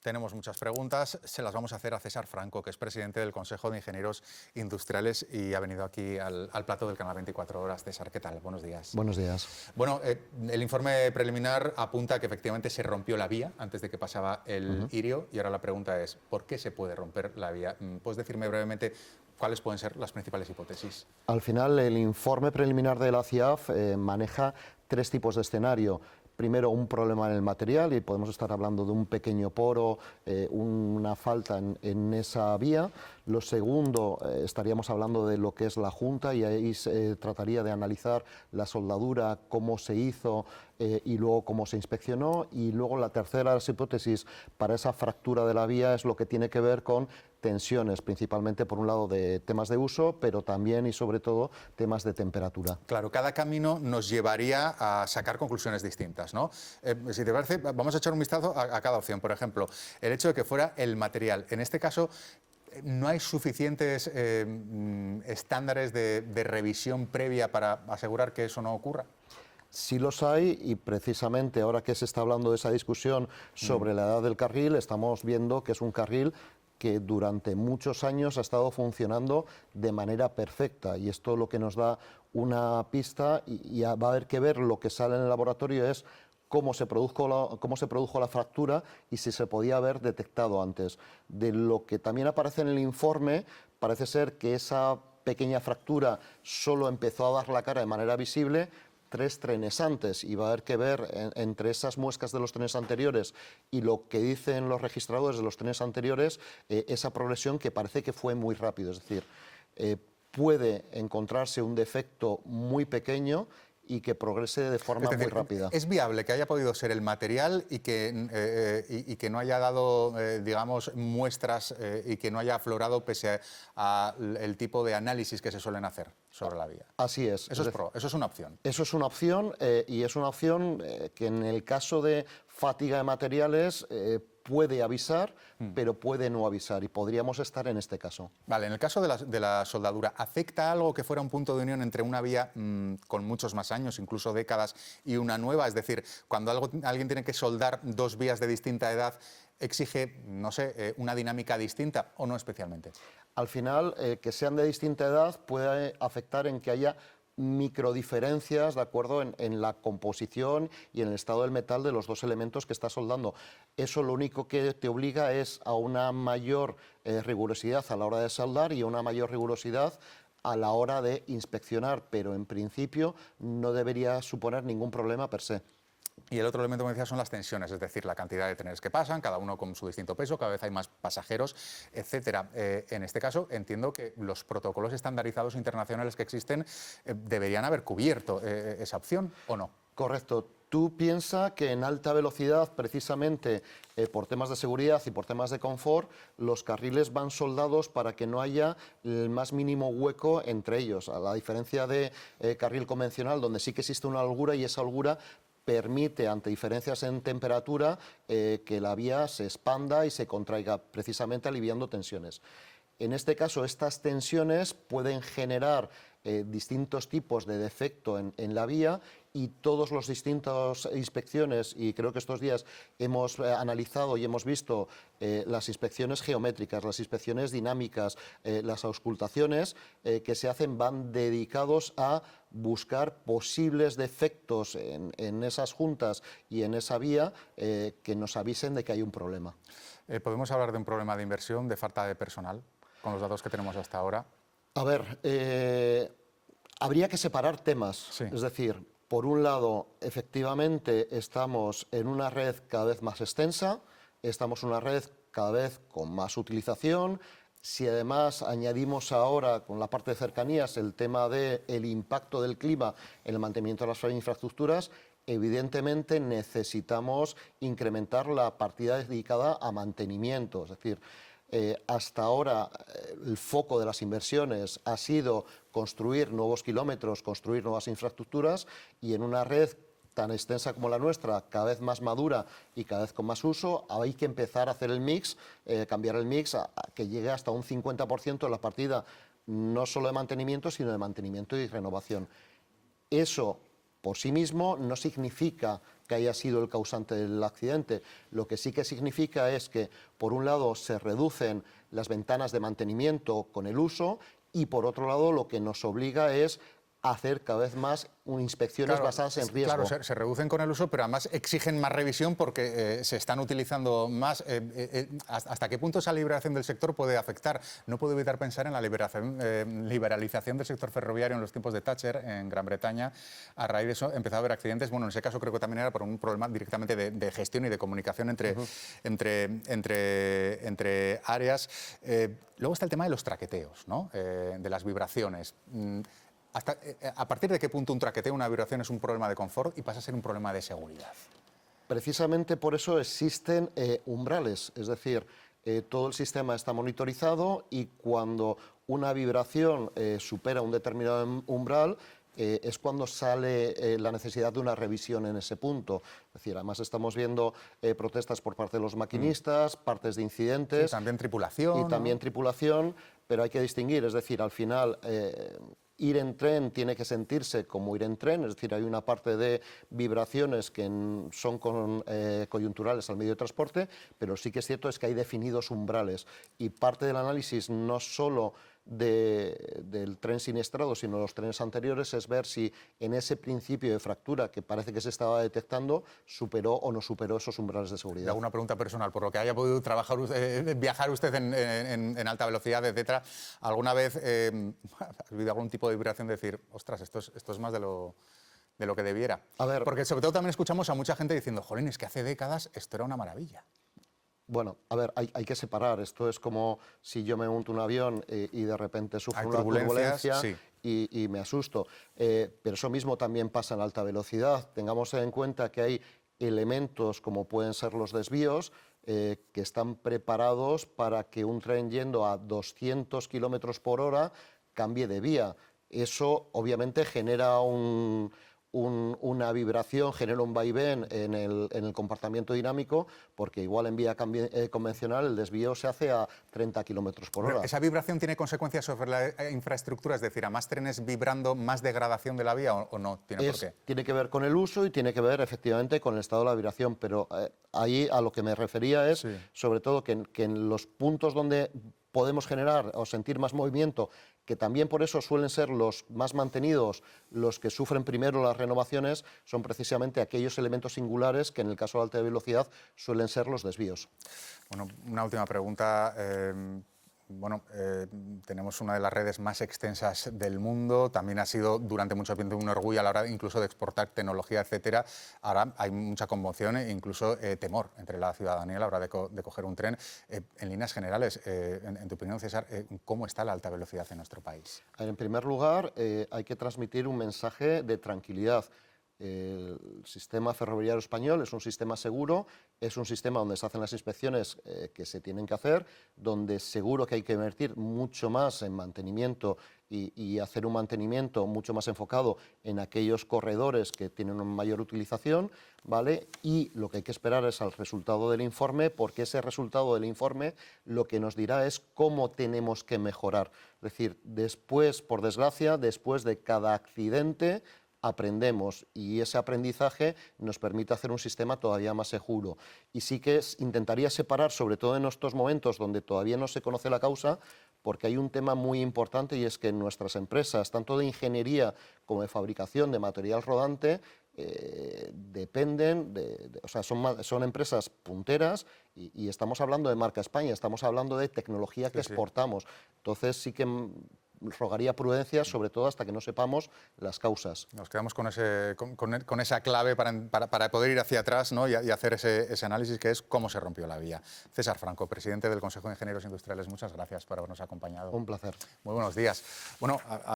Tenemos muchas preguntas, se las vamos a hacer a César Franco, que es presidente del Consejo de Ingenieros Industriales y ha venido aquí al plato del canal 24 Horas. César, ¿qué tal? Buenos días. Buenos días. Bueno, el informe preliminar apunta que efectivamente se rompió la vía antes de que pasaba el Irio y ahora la pregunta es, ¿por qué se puede romper la vía? ¿Puedes decirme brevemente cuáles pueden ser las principales hipótesis? Al final, el informe preliminar de la CIAF maneja tres tipos de escenario. Primero, un problema en el material, y podemos estar hablando de un pequeño poro, una falta en esa vía. Lo segundo, estaríamos hablando de lo que es la junta, y ahí se trataría de analizar la soldadura, cómo se hizo y luego cómo se inspeccionó. Y luego la tercera de las hipótesis para esa fractura de la vía es lo que tiene que ver con tensiones, principalmente por un lado de temas de uso, pero también y sobre todo temas de temperatura. Claro, cada camino nos llevaría a sacar conclusiones distintas, ¿no? Si te parece, vamos a echar un vistazo a cada opción. Por ejemplo, el hecho de que fuera el material. En este caso, ¿no hay suficientes estándares de revisión previa para asegurar que eso no ocurra? Sí los hay, y precisamente ahora que se está hablando de esa discusión sobre la edad del carril, estamos viendo que es un carril que durante muchos años ha estado funcionando de manera perfecta, y esto lo que nos da una pista, y va a haber que ver lo que sale en el laboratorio es cómo se produjo la fractura y si se podía haber detectado antes. De lo que también aparece en el informe, parece ser que esa pequeña fractura solo empezó a dar la cara de manera visible 3 trenes antes, y va a haber que ver entre esas muescas de los trenes anteriores y lo que dicen los registradores de los trenes anteriores, esa progresión que parece que fue muy rápido. Es decir, puede encontrarse un defecto muy pequeño y que progrese de forma muy rápida. ¿Es viable que haya podido ser el material y que no haya dado, digamos, muestras y que no haya aflorado pese al tipo de análisis que se suelen hacer sobre la vía? Así es. Eso es una opción. Eso es una opción, y es una opción que en el caso de fatiga de materiales puede avisar, pero puede no avisar, y podríamos estar en este caso. Vale, en el caso de la soldadura, ¿afecta algo que fuera un punto de unión entre una vía con muchos más años, incluso décadas, y una nueva? Es decir, cuando alguien tiene que soldar dos vías de distinta edad, ¿exige, no sé, una dinámica distinta o no especialmente? Al final, que sean de distinta edad puede afectar en que haya microdiferencias de acuerdo en la composición y en el estado del metal de los dos elementos que está soldando. Eso lo único que te obliga es a una mayor rigurosidad a la hora de soldar y a una mayor rigurosidad a la hora de inspeccionar, pero en principio no debería suponer ningún problema per se. Y el otro elemento que me decía son las tensiones, es decir, la cantidad de trenes que pasan, cada uno con su distinto peso, cada vez hay más pasajeros, etcétera. En este caso, entiendo que los protocolos estandarizados internacionales que existen deberían haber cubierto esa opción, ¿o no? Correcto. Tú piensas que en alta velocidad, precisamente por temas de seguridad y por temas de confort, los carriles van soldados para que no haya el más mínimo hueco entre ellos, a la diferencia de carril convencional, donde sí que existe una holgura, y esa holgura permite, ante diferencias en temperatura, que la vía se expanda y se contraiga, precisamente aliviando tensiones. En este caso, estas tensiones pueden generar distintos tipos de defecto en la vía, y todas las distintas inspecciones, y creo que estos días hemos analizado y hemos visto las inspecciones geométricas, las inspecciones dinámicas, las auscultaciones que se hacen, van dedicados a buscar posibles defectos en esas juntas y en esa vía que nos avisen de que hay un problema. ¿Podemos hablar de un problema de inversión, de falta de personal, con los datos que tenemos hasta ahora? A ver, habría que separar temas. Sí. Es decir, por un lado, efectivamente, estamos en una red cada vez más extensa, estamos en una red cada vez con más utilización. Si además añadimos ahora, con la parte de cercanías, el tema del impacto del clima en el mantenimiento de las infraestructuras, evidentemente necesitamos incrementar la partida dedicada a mantenimiento. Es decir, hasta ahora el foco de las inversiones ha sido construir nuevos kilómetros, construir nuevas infraestructuras, y en una red tan extensa como la nuestra, cada vez más madura y cada vez con más uso, hay que empezar a hacer el mix, cambiar el mix a que llegue hasta un 50% de la partida, no solo de mantenimiento, sino de mantenimiento y renovación. Eso por sí mismo no significa que haya sido el causante del accidente. Lo que sí que significa es que, por un lado, se reducen las ventanas de mantenimiento con el uso y, por otro lado, lo que nos obliga es hacer cada vez más inspecciones basadas en riesgo. Claro, se reducen con el uso, pero además exigen más revisión porque se están utilizando más. ¿Hasta qué punto esa liberación del sector puede afectar? No puedo evitar pensar en la liberalización del sector ferroviario en los tiempos de Thatcher en Gran Bretaña. A raíz de eso empezó a haber accidentes. Bueno, en ese caso creo que también era por un problema directamente de gestión y de comunicación entre áreas. Luego está el tema de los traqueteos, ¿no? De las vibraciones. ¿A partir de qué punto un traqueteo, una vibración es un problema de confort y pasa a ser un problema de seguridad? Precisamente por eso existen umbrales, es decir, todo el sistema está monitorizado y cuando una vibración supera un determinado umbral, es cuando sale la necesidad de una revisión en ese punto. Es decir, además estamos viendo protestas por parte de los maquinistas, partes de incidentes. Sí, también tripulación. Y también tripulación, pero hay que distinguir, es decir, al final ir en tren tiene que sentirse como ir en tren, es decir, hay una parte de vibraciones que son coyunturales al medio de transporte, pero sí que es cierto es que hay definidos umbrales y parte del análisis no solo del tren siniestrado, sino los trenes anteriores, es ver si en ese principio de fractura que parece que se estaba detectando, superó o no superó esos umbrales de seguridad. Le hago una pregunta personal, por lo que haya podido viajar usted en alta velocidad, etcétera, ¿alguna vez ha habido algún tipo de vibración de decir, ostras, esto es más de lo que debiera? A ver, porque sobre todo también escuchamos a mucha gente diciendo, jolín, es que hace décadas esto era una maravilla. Bueno, a ver, hay que separar. Esto es como si yo me monto un avión y de repente sufro una turbulencia sí. y me asusto. Pero eso mismo también pasa en alta velocidad. Tengamos en cuenta que hay elementos como pueden ser los desvíos que están preparados para que un tren yendo a 200 kilómetros por hora cambie de vía. Eso obviamente genera una vibración, genera un vaivén en el comportamiento dinámico, porque igual en vía convencional el desvío se hace a 30 kilómetros por hora. ¿Esa vibración tiene consecuencias sobre la infraestructura? Es decir, ¿a más trenes vibrando, más degradación de la vía o no? ¿Tiene por qué? Tiene que ver con el uso y tiene que ver efectivamente con el estado de la vibración, pero ahí a lo que me refería es sobre todo que en los puntos donde podemos generar o sentir más movimiento, que también por eso suelen ser los más mantenidos, los que sufren primero las renovaciones, son precisamente aquellos elementos singulares que en el caso de alta velocidad suelen ser los desvíos. Bueno, una última pregunta. Tenemos una de las redes más extensas del mundo, también ha sido durante mucho tiempo un orgullo a la hora incluso de exportar tecnología, etcétera. Ahora hay mucha conmoción e incluso temor entre la ciudadanía a la hora de coger un tren. En líneas generales, en tu opinión, César, ¿cómo está la alta velocidad en nuestro país? En primer lugar, hay que transmitir un mensaje de tranquilidad. El sistema ferroviario español es un sistema seguro, es un sistema donde se hacen las inspecciones que se tienen que hacer, donde seguro que hay que invertir mucho más en mantenimiento y hacer un mantenimiento mucho más enfocado en aquellos corredores que tienen una mayor utilización, ¿vale? Y lo que hay que esperar es al resultado del informe, porque ese resultado del informe lo que nos dirá es cómo tenemos que mejorar. Es decir, después, por desgracia, después de cada accidente, aprendemos y ese aprendizaje nos permite hacer un sistema todavía más seguro. Y sí que intentaría separar, sobre todo en estos momentos donde todavía no se conoce la causa, porque hay un tema muy importante y es que nuestras empresas, tanto de ingeniería como de fabricación de material rodante, dependen, o sea, son empresas punteras y estamos hablando de marca España, estamos hablando de tecnología que exportamos. Entonces sí que rogaría prudencia, sobre todo hasta que no sepamos las causas. Nos quedamos con esa clave para poder ir hacia atrás, ¿no? y hacer ese análisis que es cómo se rompió la vía. César Franco, presidente del Consejo de Ingenieros Industriales, muchas gracias por habernos acompañado. Un placer. Muy buenos días. Bueno,